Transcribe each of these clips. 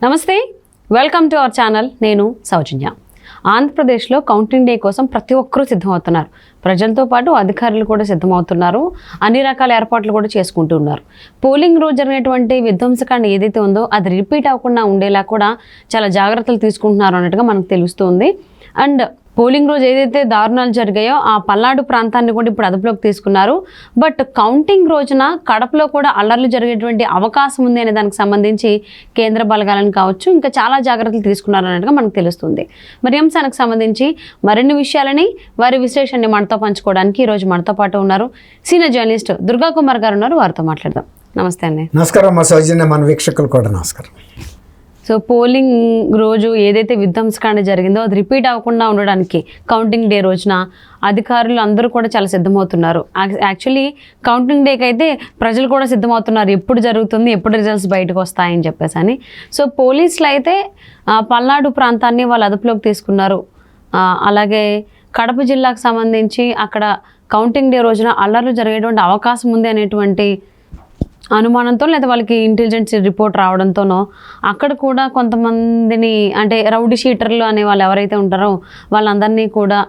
నమస్తే, welcome to our channel. నేను సౌజన్య. ఆంధ్రప్రదేశ్లో కౌంటింగ్ డే కోసం ప్రతి ఒక్కరూ సిద్ధమవుతున్నారు. ప్రజలతో పాటు అధికారులు కూడా సిద్ధమవుతున్నారు. అన్ని రకాల ఏర్పాట్లు కూడా చేసుకుంటూ ఉన్నారు. పోలింగ్ రోజు జరిగినటువంటి విధ్వంసకాండ ఏదైతే ఉందో అది రిపీట్ అవ్వకుండా ఉండేలా కూడా చాలా జాగ్రత్తలు తీసుకుంటున్నారు అన్నట్టుగా మనకు తెలుస్తుంది. అండ్ పోలింగ్ రోజు ఏదైతే దారుణాలు జరిగాయో ఆ పల్నాడు ప్రాంతాన్ని కూడా ఇప్పుడు అదుపులోకి తీసుకున్నారు. బట్ కౌంటింగ్ రోజున కడపలో కూడా అల్లర్లు జరిగేటువంటి అవకాశం ఉంది అనే దానికి సంబంధించి కేంద్ర బలగాలను కావచ్చు ఇంకా చాలా జాగ్రత్తలు తీసుకున్నారు అన్నట్టుగా మనకు తెలుస్తుంది. మరి అంశానికి సంబంధించి మరిన్ని విషయాలని వారి విశ్లేషణని మనతో పంచుకోవడానికి ఈరోజు మనతో పాటు ఉన్నారు సీనియర్ జర్నలిస్ట్ దుర్గా కుమార్ గారు ఉన్నారు. వారితో మాట్లాడదాం. నమస్తే అండి. నమస్కారం మా సౌజన్య, మన వీక్షకులు కూడా నమస్కారం. సో పోలింగ్ రోజు ఏదైతే విధ్వంసకాండ జరిగిందో అది రిపీట్ అవ్వకుండా ఉండడానికి కౌంటింగ్ డే రోజున అధికారులు అందరూ కూడా చాలా సిద్ధమవుతున్నారు. యాక్చువల్లీ కౌంటింగ్ డేకి అయితే ప్రజలు కూడా సిద్ధమవుతున్నారు, ఎప్పుడు జరుగుతుంది, ఎప్పుడు రిజల్ట్స్ బయటకు వస్తాయని చెప్పేసి అని. సో పోలీసులు అయితే పల్నాడు ప్రాంతాన్ని వాళ్ళు అదుపులోకి తీసుకున్నారు. అలాగే కడప జిల్లాకు సంబంధించి అక్కడ కౌంటింగ్ డే రోజున అల్లర్లు జరిగేటువంటి అవకాశం ఉంది అనేటువంటి అనుమానంతో లేదా వాళ్ళకి ఇంటెలిజెన్స్ రిపోర్ట్ రావడంతోనో అక్కడ కూడా కొంతమందిని అంటే రౌడీ షీటర్లు అనే వాళ్ళు ఎవరైతే ఉంటారో వాళ్ళందరినీ కూడా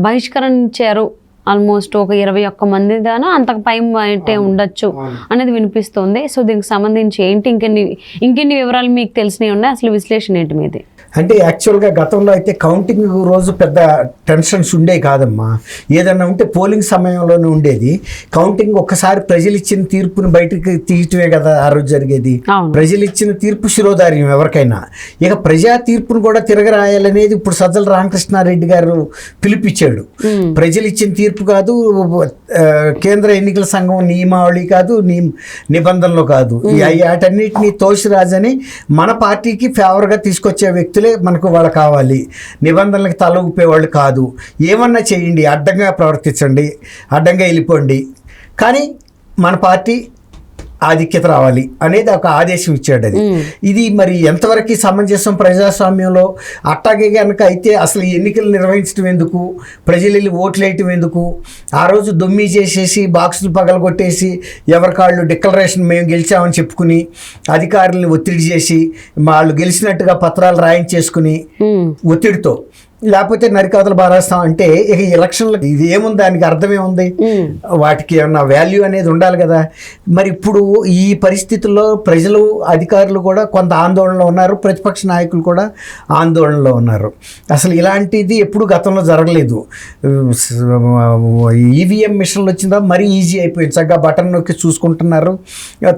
బహిష్కరించారు. ఆల్మోస్ట్ ఒక 21 మంది దానా అంతకు పై అయితే ఉండొచ్చు అనేది వినిపిస్తుంది. సో దీనికి సంబంధించి ఏంటి ఇంకెన్ని వివరాలు మీకు తెలిసినవి ఉన్నాయి, అసలు విశ్లేషణ ఏంటి మీది? అంటే యాక్చువల్గా గతంలో అయితే కౌంటింగ్ రోజు పెద్ద టెన్షన్స్ ఉండేవి కాదమ్మా. ఏదన్నా ఉంటే పోలింగ్ సమయంలోనే ఉండేది. కౌంటింగ్ ఒక్కసారి ప్రజలు ఇచ్చిన తీర్పుని బయటకు తీయటమే కదా ఆ రోజు జరిగేది. ప్రజలు ఇచ్చిన తీర్పు శిరోధార్యం ఎవరికైనా. ఇక ప్రజా తీర్పును కూడా తిరగరాయాలనేది ఇప్పుడు సజ్జల రామకృష్ణారెడ్డి గారు పిలిపించాడు. ప్రజలు ఇచ్చిన తీర్పు కాదు, కేంద్ర ఎన్నికల సంఘం నియమావళి కాదు, నిబంధనలు కాదు, వాటన్నిటినీ తోసిరాజని మన పార్టీకి ఫేవర్గా తీసుకొచ్చే వ్యక్తులే మనకు వాళ్ళు కావాలి. నిబంధనలకు తల ఊపేవాళ్ళు కాదు. ఏమన్నా చేయండి, అడ్డంగా ప్రవర్తించండి, అడ్డంగా వెళ్ళిపోండి, కానీ మన పార్టీ ఆధిక్యత రావాలి అనేది ఒక ఆదేశం ఇచ్చాడు. ఇది మరి ఎంతవరకు సమంజసం ప్రజాస్వామ్యంలో? అట్టాగే కనుక అయితే అసలు ఎన్నికలు నిర్వహించడం ఎందుకు, ప్రజలు వెళ్ళి ఓట్లు వేయటం ఎందుకు? ఆ రోజు దొమ్మి చేసేసి బాక్సులు పగలగొట్టేసి ఎవరికాళ్ళు డిక్లరేషన్ మేము గెలిచామని చెప్పుకుని అధికారులను ఒత్తిడి చేసి వాళ్ళు గెలిచినట్టుగా పత్రాలు రాయించేసుకుని ఒత్తిడితో లేకపోతే నరికాతలు బారేస్తాం అంటే ఇక ఎలక్షన్లు ఇది ఏముంది, దానికి అర్థమేముంది? వాటికి ఏమన్నా వాల్యూ అనేది ఉండాలి కదా. మరి ఇప్పుడు ఈ పరిస్థితుల్లో ప్రజలు అధికారులు కూడా కొంత ఆందోళనలో ఉన్నారు, ప్రతిపక్ష నాయకులు కూడా ఆందోళనలో ఉన్నారు. అసలు ఇలాంటిది ఎప్పుడు గతంలో జరగలేదు. ఈవీఎం మిషన్లు వచ్చిందా మరీ ఈజీ అయిపోయింది, చక్కగా బటన్ నొక్కి చూసుకుంటున్నారు,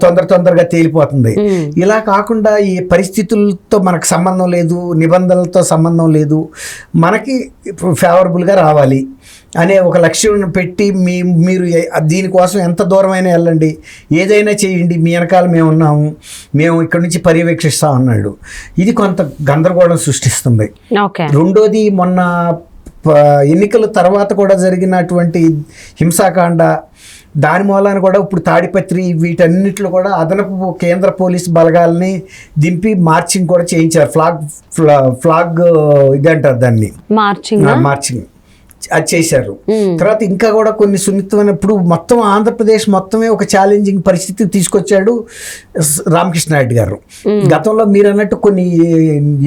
తొందరగా తేలిపోతుంది. ఇలా కాకుండా ఈ పరిస్థితులతో మనకు సంబంధం లేదు, నిబంధనలతో సంబంధం లేదు, మనకి ఫేవరబుల్గా రావాలి అనే ఒక లక్ష్యం పెట్టి మీరు దీనికోసం ఎంత దూరమైనా వెళ్ళండి, ఏదైనా చేయండి, మీ వెనకాల మేము ఉన్నాము, మేము ఇక్కడి నుంచి పర్యవేక్షిస్తాం అన్నాడు. ఇది కొంత గందరగోళం సృష్టిస్తుంది. రెండోది, మొన్న ఎన్నికల తర్వాత కూడా జరిగినటువంటి హింసాకాండ, దాని మూలాన కూడా ఇప్పుడు తాడిపత్రి వీటన్నిటిలో కూడా అదనపు కేంద్ర పోలీస్ బలగాల్ని దింపి మార్చింగ్ కూడా చేయించారు. ఫ్లాగ్ ఇదంటారు దాన్ని, మార్చింగ్ అది చేశారు. తర్వాత ఇంకా కూడా కొన్ని సున్నితమైనప్పుడు మొత్తం ఆంధ్రప్రదేశ్ మొత్తమే ఒక ఛాలెంజింగ్ పరిస్థితి తీసుకొచ్చాడు రామకృష్ణారెడ్డి గారు. గతంలో మీరు అన్నట్టు కొన్ని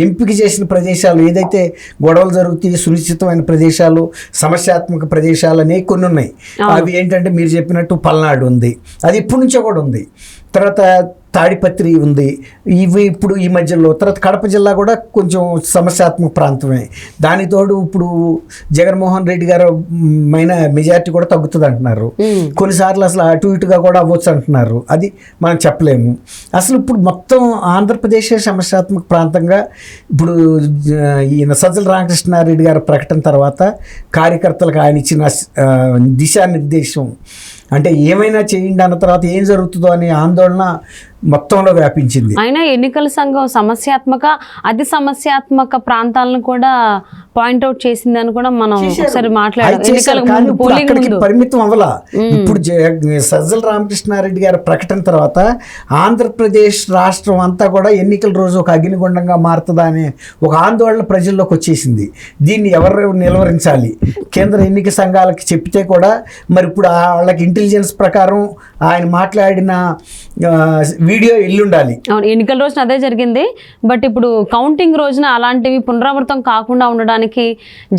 ఎంపిక చేసిన ప్రదేశాలు ఏదైతే గొడవలు జరుగుతాయి, సునిశ్చితమైన ప్రదేశాలు, సమస్యాత్మక ప్రదేశాలు అనేవి కొన్ని ఉన్నాయి. అవి ఏంటంటే మీరు చెప్పినట్టు పల్నాడు ఉంది, అది ఇప్పటి నుంచో కూడా ఉంది. తర్వాత తాడిపత్రి ఉంది, ఇవి ఇప్పుడు ఈ మధ్యలో. తర్వాత కడప జిల్లా కూడా కొంచెం సమస్యాత్మక ప్రాంతమే. దానితోడు ఇప్పుడు జగన్మోహన్ రెడ్డి గారు మెజారిటీ కూడా తగ్గుతుంది అంటున్నారు. కొన్నిసార్లు అసలు అటు ఇటుగా కూడా అవ్వచ్చు అంటున్నారు. అది మనం చెప్పలేము. అసలు ఇప్పుడు మొత్తం ఆంధ్రప్రదేశ్ సమస్యాత్మక ప్రాంతంగా ఇప్పుడు ఈయన సజ్జల రామకృష్ణారెడ్డి గారి ప్రకటన తర్వాత కార్యకర్తలకు ఆయన ఇచ్చిన దిశానిర్దేశం అంటే ఏమైనా చేయండి అన్న తర్వాత ఏం జరుగుతుందో అనే ఆందోళన మొత్తంలో వ్యాపించింది. అయినా ఎన్నికల సంఘం అతి సమస్యాత్మక ప్రాంతాలను కూడా పాయింట్అవుట్ చేసిందని కూడా మనం ఒకసారి మాట్లాడాం. పరిమితం అవ్వలా. ఇప్పుడు సజ్జల రామకృష్ణారెడ్డి గారి ప్రకటన తర్వాత ఆంధ్రప్రదేశ్ రాష్ట్రం అంతా కూడా ఎన్నికల రోజు ఒక అగ్నిగుండంగా మారుతుందా అనే ఒక ఆందోళన ప్రజల్లోకి వచ్చేసింది. దీన్ని ఎవరు నిలవరించాలి? కేంద్ర ఎన్నిక సంఘాలకి చెప్తే కూడా మరి ఇప్పుడు వాళ్ళకి ఇంటెలిజెన్స్ ప్రకారం ఆయన మాట్లాడిన వీడియో ఎల్లుండాలి. అవును, ఎన్నికల రోజున అదే జరిగింది. బట్ ఇప్పుడు కౌంటింగ్ రోజున అలాంటివి పునరావృతం కాకుండా ఉండడానికి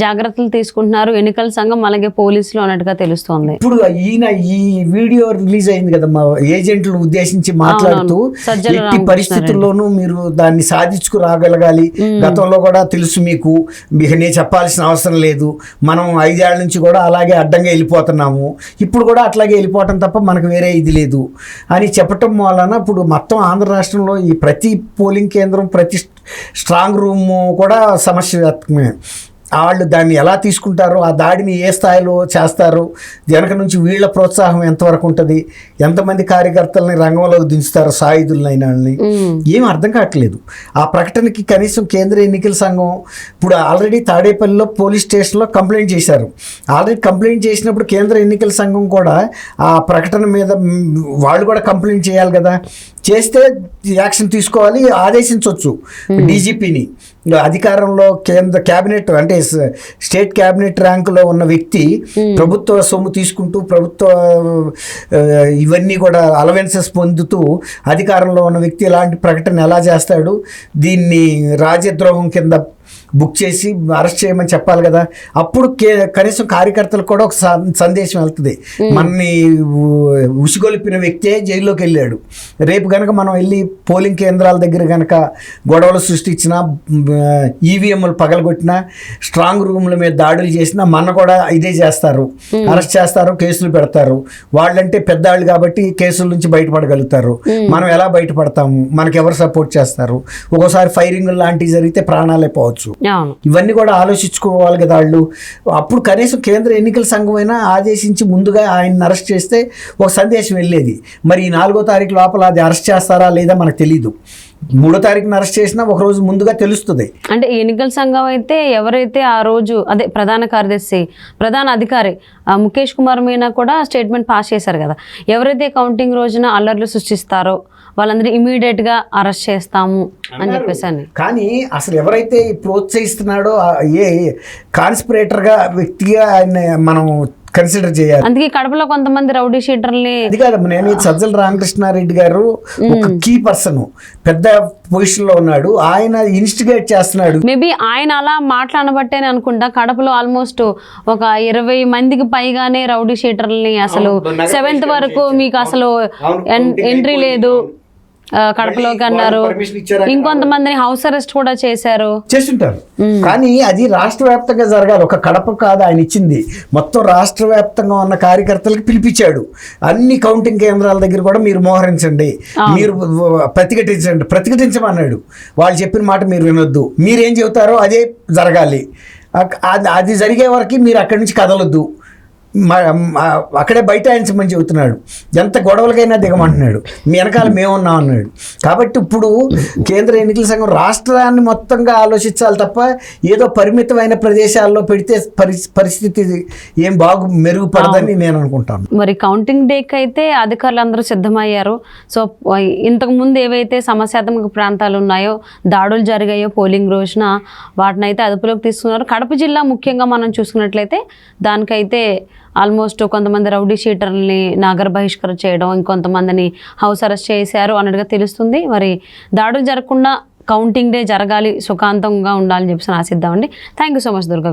జాగ్రత్తలు తీసుకుంటున్నారు ఎన్నికల సంఘం అలాగే పోలీసులు అన్నట్టుగా తెలుస్తోంది. ఇప్పుడు ఈ వీడియో రిలీజ్ అయింది కదా, మా ఏజెంట్లను ఉద్దేశించి మాట్లాడుతూ ఎట్టి పరిస్థితుల్లోనూ మీరు దాన్ని సాధించుకు రాగలగాలి. గతంలో కూడా తెలుసు మీకు నేను చెప్పాల్సిన అవసరం లేదు, మనం 5 ఏళ్ల నుంచి కూడా అలాగే అడ్డంగా వెళ్ళిపోతున్నాము, ఇప్పుడు కూడా అట్లాగే వెళ్ళిపోవటం తప్ప మనకు వేరే ఇది లేదు అని చెప్పటం వలన ఇప్పుడు మొత్తం ఆంధ్ర రాష్ట్రంలో ఈ ప్రతి పోలింగ్ కేంద్రం, ప్రతి స్ట్రాంగ్ రూమ్ కూడా సమస్యాత్మకమే. వాళ్ళు దాన్ని ఎలా తీసుకుంటారో, ఆ దాడిని ఏ స్థాయిలో చేస్తారు, వెనక నుంచి వీళ్ళ ప్రోత్సాహం ఎంతవరకు ఉంటుంది, ఎంతమంది కార్యకర్తలని రంగంలోకి దించుతారు, సాయుధులైన ఏం అర్థం కావట్లేదు. ఆ ప్రకటనకి కనీసం కేంద్ర ఎన్నికల సంఘం ఇప్పుడు ఆల్రెడీ తాడేపల్లిలో పోలీస్ స్టేషన్లో కంప్లైంట్ చేశారు. ఆల్రెడీ కంప్లైంట్ చేసినప్పుడు కేంద్ర ఎన్నికల సంఘం కూడా ఆ ప్రకటన మీద వాళ్ళు కూడా కంప్లైంట్ చేయాలి కదా, చేస్తే యాక్షన్ తీసుకోవాలి, ఆదేశించవచ్చు డీజీపీని. అధికారంలో కేంద్ర క్యాబినెట్ అంటే స్టేట్ క్యాబినెట్ ర్యాంకులో ఉన్న వ్యక్తి ప్రభుత్వ సొమ్ము తీసుకుంటూ, ప్రభుత్వ ఇవన్నీ కూడా అలవెన్సెస్ పొందుతూ అధికారంలో ఉన్న వ్యక్తి ఇలాంటి ప్రకటన ఎలా చేస్తాడు, దీన్ని రాజ్యద్రోహం కింద బుక్ చేసి అరెస్ట్ చేయమని చెప్పాలి కదా. అప్పుడు కనీసం కార్యకర్తలకు కూడా ఒక సందేశం వెళ్తుంది, మనని ఉసిగొలిపిన వ్యక్తే జైల్లోకి వెళ్ళాడు, రేపు కనుక మనం వెళ్ళి పోలింగ్ కేంద్రాల దగ్గర కనుక గొడవలు సృష్టించినా, ఈవీఎంలు పగలగొట్టినా, స్ట్రాంగ్ రూమ్ల మీద దాడులు చేసినా మన కూడా ఇదే చేస్తారు, అరెస్ట్ చేస్తారు, కేసులు పెడతారు. వాళ్ళంటే పెద్దవాళ్ళు కాబట్టి కేసుల నుంచి బయటపడగలుగుతారు, మనం ఎలా బయటపడతాము, మనకి ఎవరు సపోర్ట్ చేస్తారు, ఒక్కోసారి ఫైరింగ్ లాంటివి జరిగితే ప్రాణాలే పోవచ్చు. ఇవన్నీ కూడా ఆలోచించుకోవాలి కదా వాళ్ళు. అప్పుడు కనీసం కేంద్ర ఎన్నికల సంఘం అయినా ఆదేశించి ముందుగా ఆయన అరెస్ట్ చేస్తే ఒక సందేశం వెళ్ళేది. మరి ఈ 4వ తారీఖు లోపల అది అరెస్ట్ చేస్తారా లేదా మనకు తెలీదు. 3వ తారీఖున అరెస్ట్ చేసినా ఒక రోజు ముందుగా తెలుస్తుంది. అంటే ఎన్నికల సంఘం అయితే ఎవరైతే ఆ రోజు అదే ప్రధాన కార్యదర్శి, ప్రధాన అధికారి ముఖేష్ కుమార్ మీనా కూడా స్టేట్మెంట్ పాస్ చేశారు కదా, ఎవరైతే కౌంటింగ్ రోజున అల్లర్లు సృష్టిస్తారో వాళ్ళందరూ ఇమీడియట్గా అరెస్ట్ చేస్తాము అని చెప్పేసి. కానీ అసలు ఎవరైతే ప్రోత్సహిస్తున్నాడో ఏ కాన్స్పిరేటర్గా వ్యక్తిగా ఆయన మనం కన్సిడర్ చేయాలి. అందుకే కడపలో కొంతమంది రౌడీ షీటర్ని అది కాదమ్మా, నేను సజ్జల రామకృష్ణారెడ్డి గారు ఒక కీ పర్సన్, పెద్ద పొజిషన్ లో ఉన్నాడు, ఆయన ఇన్స్టిగేట్ చేస్తున్నాడు. మేబీ ఆయన అలా మాట్లాడబట్టేనే అనుకుంటా కడపలో ఆల్మోస్ట్ ఒక 20 మందికి పైగానే రౌడీ షీటర్ని అసలు 7th వరకు మీకు అసలు ఎంట్రీ లేదు కడపలోకి అన్నారు. ఇంకొంతమందిని హౌస్ అరెస్ట్ కూడా చేస్తుంటారు. కానీ అది రాష్ట్ర వ్యాప్తంగా జరగాలి, ఒక కడప కాదు ఆయన ఇచ్చింది, మొత్తం రాష్ట్ర వ్యాప్తంగా ఉన్న కార్యకర్తలకు పిలిపించాడు. అన్ని కౌంటింగ్ కేంద్రాల దగ్గర కూడా మీరు మోహరించండి, మీరు ప్రతిఘటించమన్నాడు. వాళ్ళు చెప్పిన మాట మీరు వినొద్దు, మీరేం చెబుతారో అదే జరగాలి, అది జరిగే వరకు మీరు అక్కడి నుంచి కదలొద్దు, అక్కడే బైఠాయించమని చెబుతున్నాడు. ఎంత గొడవలకైనా దిగమంటున్నాడు, మీ వెనకాల మేమున్నాం అన్నాడు. కాబట్టి ఇప్పుడు కేంద్ర ఎన్నికల సంఘం రాష్ట్రాన్ని మొత్తంగా ఆలోచించాలి తప్ప ఏదో పరిమితమైన ప్రదేశాల్లో పెడితే పరిస్థితి ఏం మెరుగుపడదని నేను అనుకుంటాను. మరి కౌంటింగ్ డేకి అయితే అధికారులు అందరూ సిద్ధమయ్యారు. సో ఇంతకుముందు ఏవైతే సమస్యాత్మక ప్రాంతాలు ఉన్నాయో, దాడులు జరిగాయో పోలింగ్ రోజున, వాటిని అయితే అదుపులోకి తీసుకున్నారు. కడప జిల్లా ముఖ్యంగా మనం చూసుకున్నట్లయితే దానికైతే ఆల్మోస్ట్ కొంతమంది రౌడీ షీటర్లని నగర బహిష్కరణ చేయడం, ఇంకొంతమందిని హౌస్ అరెస్ట్ చేశారు అన్నట్టుగా తెలుస్తుంది. మరి దాడులు జరగకుండా కౌంటింగ్ డే జరగాలి, సుఖాంతంగా ఉండాలని చెప్పి ఆశిద్దామండి. Thank you so much Durga.